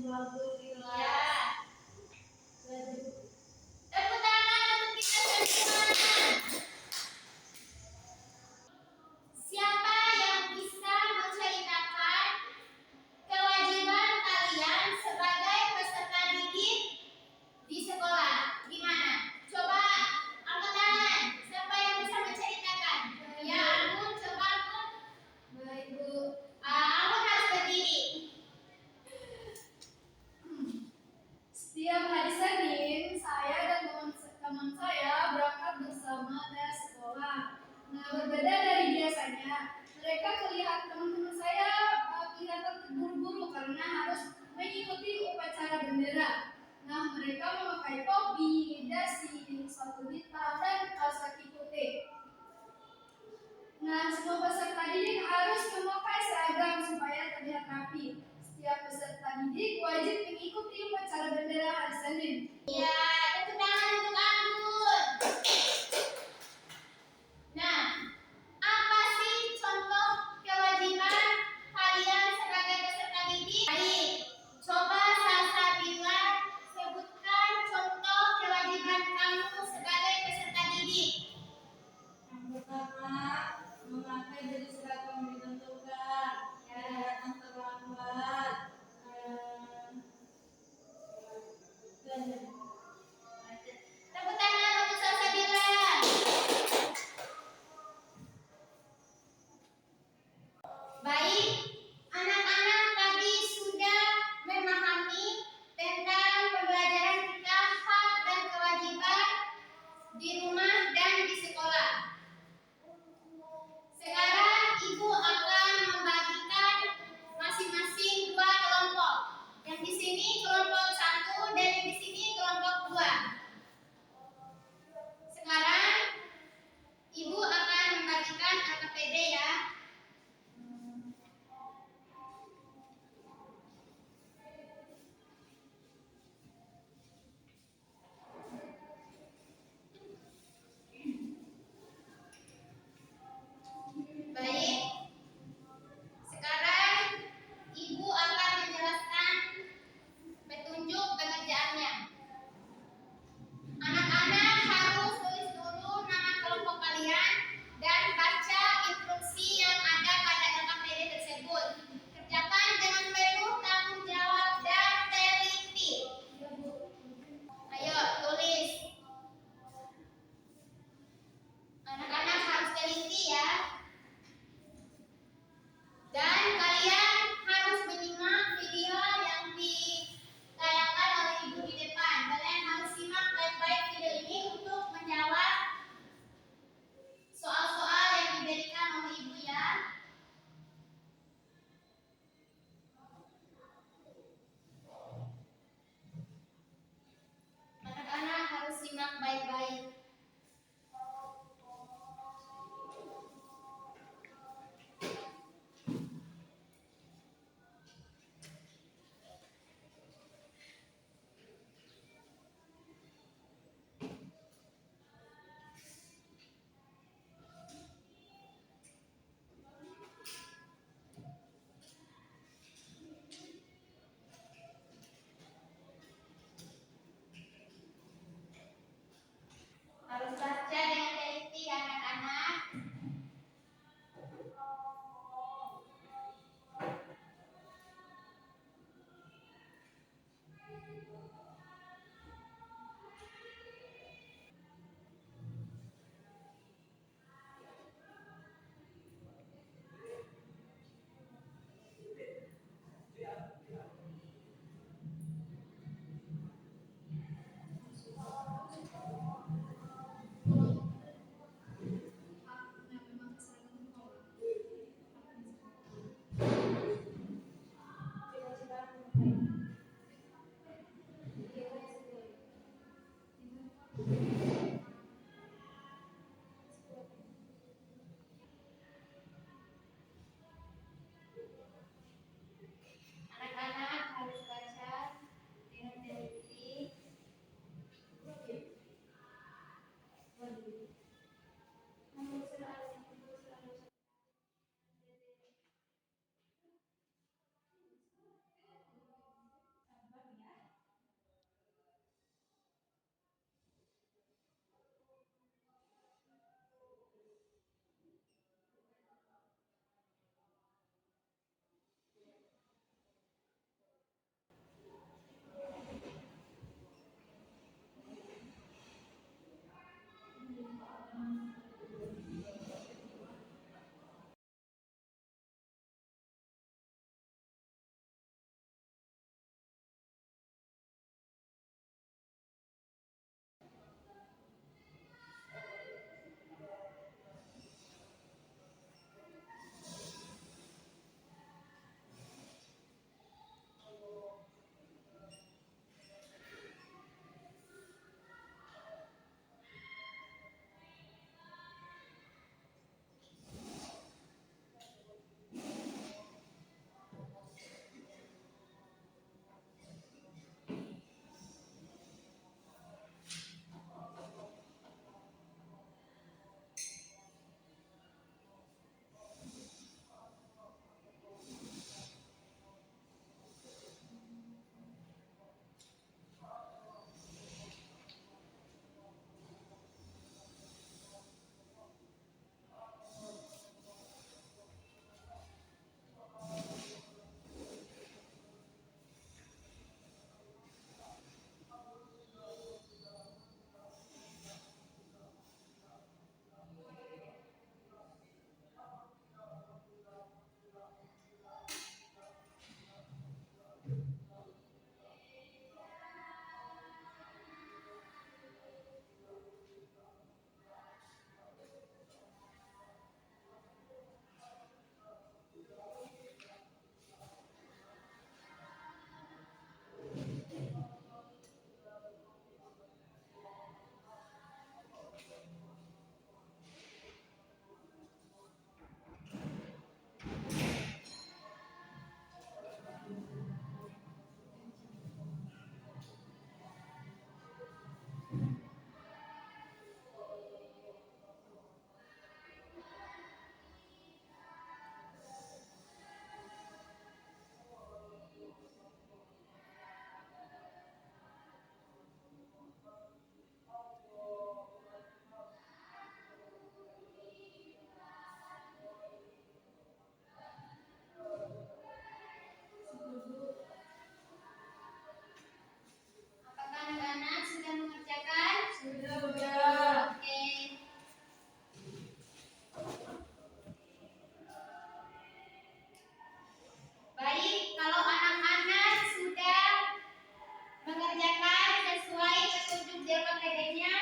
Ya. Tepuk tangan untuk kita semua. Siapa yang bisa menceritakan kewajiban kalian sebagai peserta didik di sekolah? Gimana? Coba angkat tangan. Siapa yang bisa menceritakan? Ya, Anggun, coba Anggun. Baik, Bu. Anggun harus berdiri. Setiap hari Senin, saya dan teman-teman saya berangkat bersama dari sekolah. Nah, berbeda dari biasanya, mereka teman-teman saya kelihatan terburu-buru karena harus mengikuti upacara bendera. Nah, mereka memakai topi, dasi, sepatu hitam, dan kaos kaki putih. Nah, semua peserta didik harus memakai seragam supaya terlihat rapi. Setiap peserta didik wajib mengikuti upacara bendera hari Senin. Ya, tepuk tangan untuk Anggun. Nah, apa sih contoh kewajiban kalian sebagai peserta didik? Baik, coba Salsabila sebutkan contoh kewajiban kamu sebagai peserta didik. Yang pertama, memakai baju seragam yang ditentukan, tidak datang terlambat, dan Bu. Apakah anak-anak sudah mengerjakan? Sudah. Oke. Baik, kalau anak-anak sudah mengerjakan sesuai petunjuk di LKPD-nya,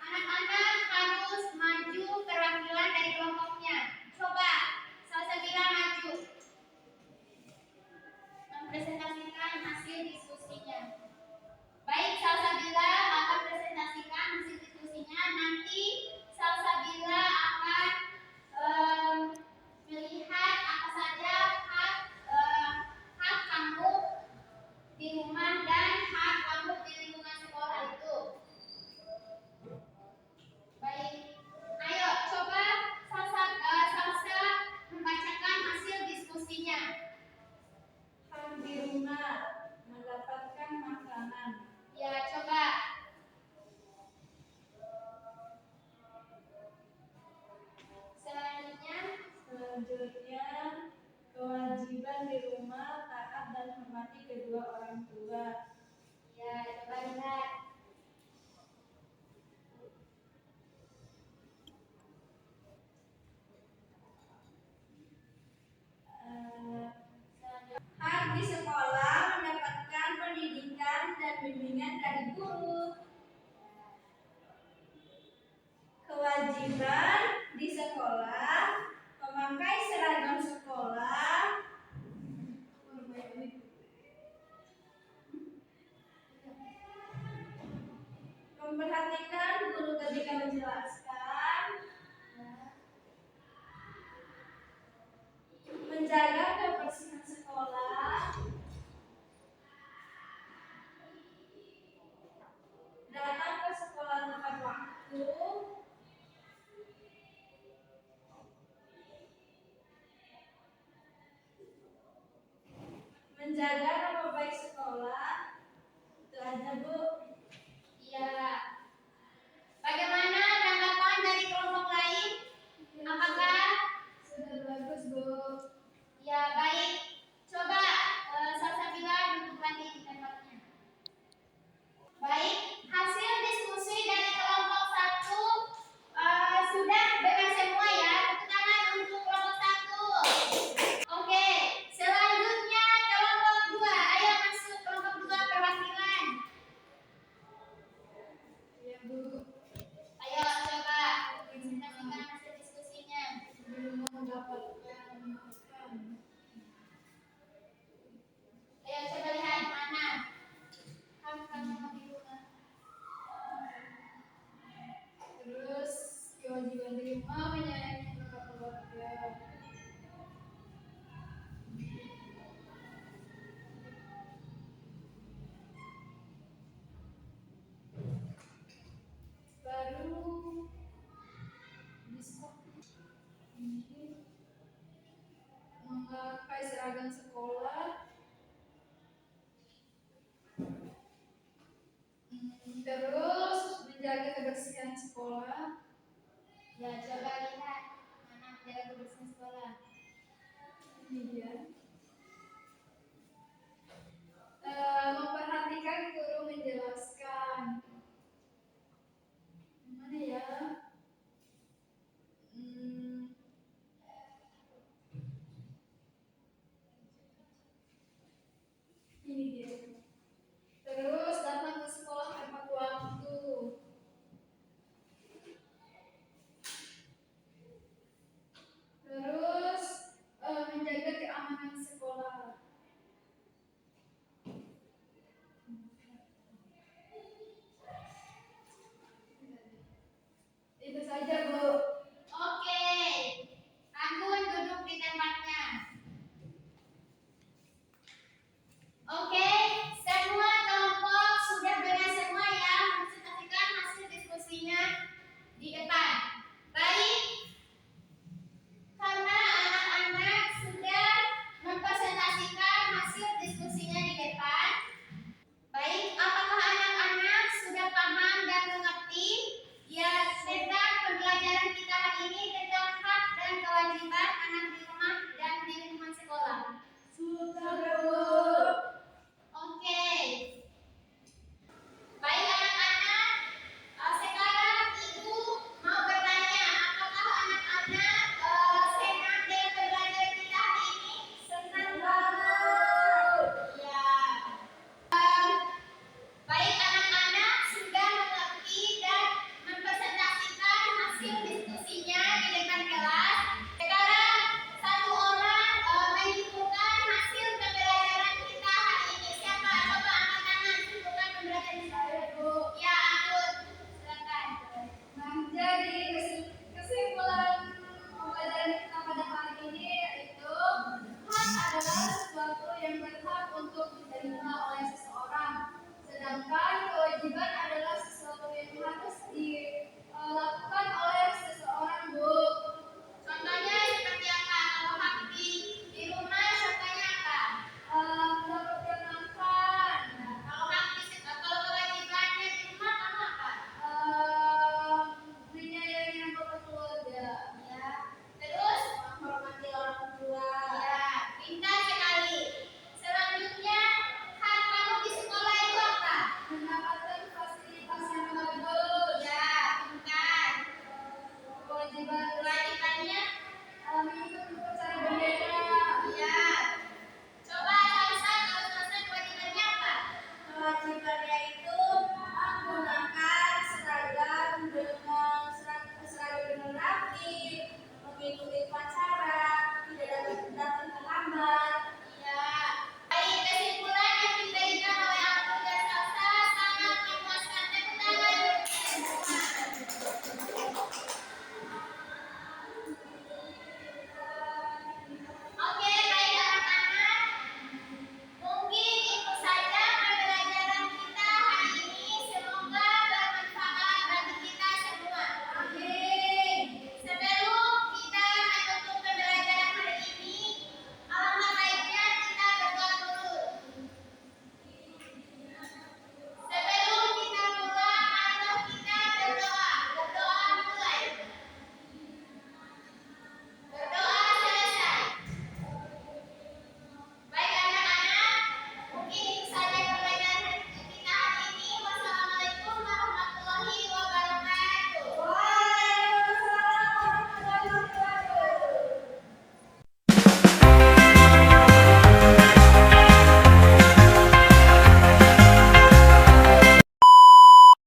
anak-anak harus maju perwakilan dari kelompoknya. Coba, Salsabila maju. Mempresentasikan hasil diskusinya. Baik, Salsabila akan presentasikan hasil diskusinya. Nanti Salsabila akan melihat apa saja hak kamu di rumah dan hak kamu di lingkungan sekolah itu. Baik, ayo coba Salsa membacakan hasil diskusinya. Hak di rumah mendapatkan makanan. Ya, coba. Selanjutnya, kewajiban di rumah taat dan hormati kedua orang tua. Ya, coba lihat. Hak di sekolah mendapatkan pendidikan dan bimbingan dari guru. Kewajiban di sekolah memakai seragam sekolah, memperhatikan guru ketika menjelaskan, menjaga kebersihan sekolah, datang ke sekolah tepat waktu, menjaga nama baik sekolah. Itu aja, Bu. Ya. Bagaimana tanggapan dari kelompok lain? Apakah Sudah bagus, Bu. ya baik? Coba Salsabila duduk lagi di tempatnya. Baik, hasil diskusi dari kelompok 1 sudah beres semua ya. Tepuk tangan untuk kelompok 1. Oke, selanjutnya kelompok 2. Ayo masuk kelompok 2 perwakilan. Ya, Bu. Ayo coba presentasikan hasil diskusinya. Belum mendapatkan makan. Ayo coba lihat mana hak kamu di rumah. Terus kewajiban di rumah menyayangi keluarga. Baru ini memakai seragam sekolah. Terus menjaga kebersihan sekolah. Ya coba lihat mana menjaga kebersihan sekolah. Ini dia. Memperhatikan guru menjelaskan. Mana ya? Ini dia. Terus datang ke sekolah tepat waktu. Terus menjaga keamanan berhak untuk diterima